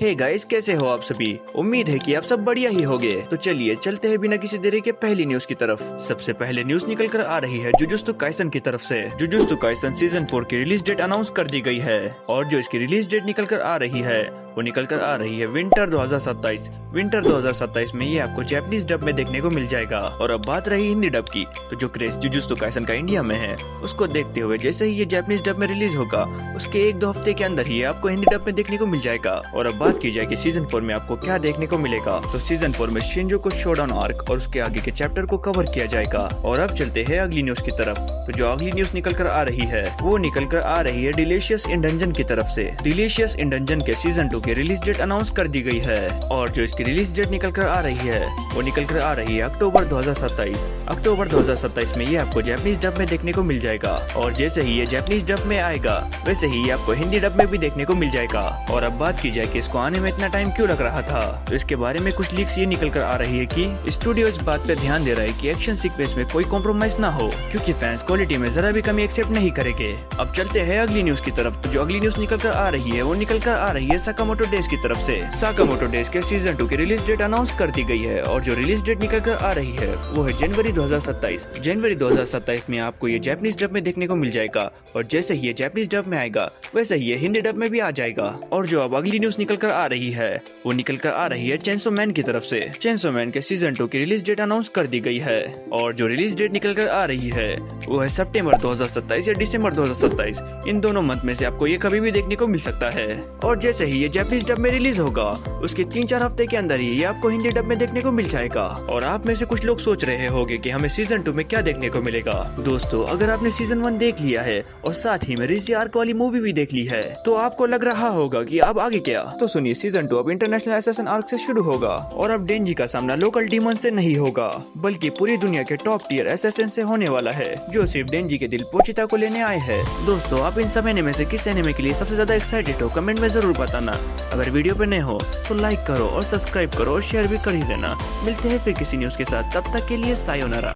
Hey guys, कैसे हो आप सभी। उम्मीद है कि आप सब बढ़िया ही होंगे। तो चलिए चलते हैं बिना किसी देरी के पहली न्यूज की तरफ। सबसे पहले न्यूज निकल कर आ रही है जुजुत्सु काइसन की तरफ से। जुजुत्सु काइसन सीजन 4 की रिलीज डेट अनाउंस कर दी गई है और जो इसकी रिलीज डेट निकल कर आ रही है वो निकल कर आ रही है विंटर 2027। विंटर 2027 में ये आपको जापानीज डब में देखने को मिल जाएगा। और अब बात रही हिंदी डब की, तो जो क्रेज जुजुत्सु काइसन का इंडिया में है उसको देखते हुए जैसे ही ये जापानीज डब में रिलीज होगा उसके 1-2 हफ्ते के अंदर ही आपको हिंदी डब में देखने को मिल जाएगा। और अब बात की जाए कि सीजन 4 में आपको क्या देखने को मिलेगा, तो सीजन 4 में शिंजो को शोडाउन आर्क और उसके आगे के चैप्टर को कवर किया जाएगा। और अब चलते हैं अगली न्यूज की तरफ। तो जो अगली न्यूज निकल कर आ रही है वो निकल कर आ रही है डिलीशियस इन डंजन की तरफ से। डिलीशियस इन डंजन के सीजन 2 की रिलीज डेट अनाउंस कर दी गई है और जो इसकी रिलीज डेट निकल कर आ रही है वो निकल कर आ रही है अक्टूबर 2027। अक्टूबर 2027 में ये आपको जापानीज डब में देखने को मिल जाएगा। और जैसे ही ये जापानीज डब में आएगा वैसे ही आपको हिंदी डब में भी देखने को मिल जाएगा। और अब बात की जाए कि इसको आने में इतना टाइम क्यों लग रहा था, तो इसके बारे में कुछ लीक्स ये निकल कर आ रही है कि स्टूडियो इस बात पे ध्यान दे रहा है कि एक्शन सीक्वेंस में कोई कॉम्प्रोमाइज ना हो, क्योंकि फैंस क्वालिटी में जरा भी कमी एक्सेप्ट नहीं करेंगे। अब चलते हैं अगली न्यूज की तरफ। तो जो अगली न्यूज निकल कर आ रही है वो निकल कर आ रही है साकामोटो डेज की तरफ से। साकामोटो डेज के सीजन 2 की रिलीज डेट अनाउंस कर दी गई है और जो रिलीज डेट निकल कर आ रही है वो है जनवरी 2027। जनवरी 2027 में आपको ये जापानीज डब में देखने को मिल जाएगा। और जैसे ही ये जापानीज डब में आएगा वैसे ही ये हिंदी डब में भी आ जाएगा। और जो अब अगली न्यूज निकल कर आ रही है वो निकल कर आ रही है चेंसो मैन की तरफ से। चेंसो मैन के सीजन 2 की रिलीज डेट अनाउंस कर दी गई है और जो रिलीज डेट निकल कर आ रही है वो है सितंबर 2027 या दिसंबर 2027। इन दोनों मंथ में से आपको ये कभी भी देखने को मिल सकता है। और जैसे ही ये जापानीज डब में रिलीज होगा उसके 3-4 हफ्ते के अंदर ही ये आपको हिंदी डब में देखने को मिल जाएगा। और आप में से कुछ लोग सोच रहे होंगे कि हमें सीजन 2 में क्या देखने को मिलेगा। दोस्तों, अगर आपने सीजन 1 देख लिया है और साथ ही में रिजी आर्क वाली मूवी भी देख ली है तो आपको लग रहा होगा कि अब आगे क्या। तो सुनिए, सीजन 2 अब इंटरनेशनल एसेसिन आर्क से शुरू होगा और अब डेंजी का सामना लोकल डीमन से नहीं होगा बल्कि पूरी दुनिया के टॉप टियर एसेसिन से होने वाला है, जो सिर्फ डेंजी के दिल पोचिता को लेने आए हैं। दोस्तों, आप इन सब एनिमे से किस एनिमे के लिए सबसे ज्यादा एक्साइटेड हो कमेंट में जरूर बताना। अगर वीडियो पे नए हो तो लाइक करो और सब्सक्राइब करो और शेयर भी कर ही देना। मिलते हैं फिर किसी न्यूज के साथ, तब तक के लिए सायोनारा।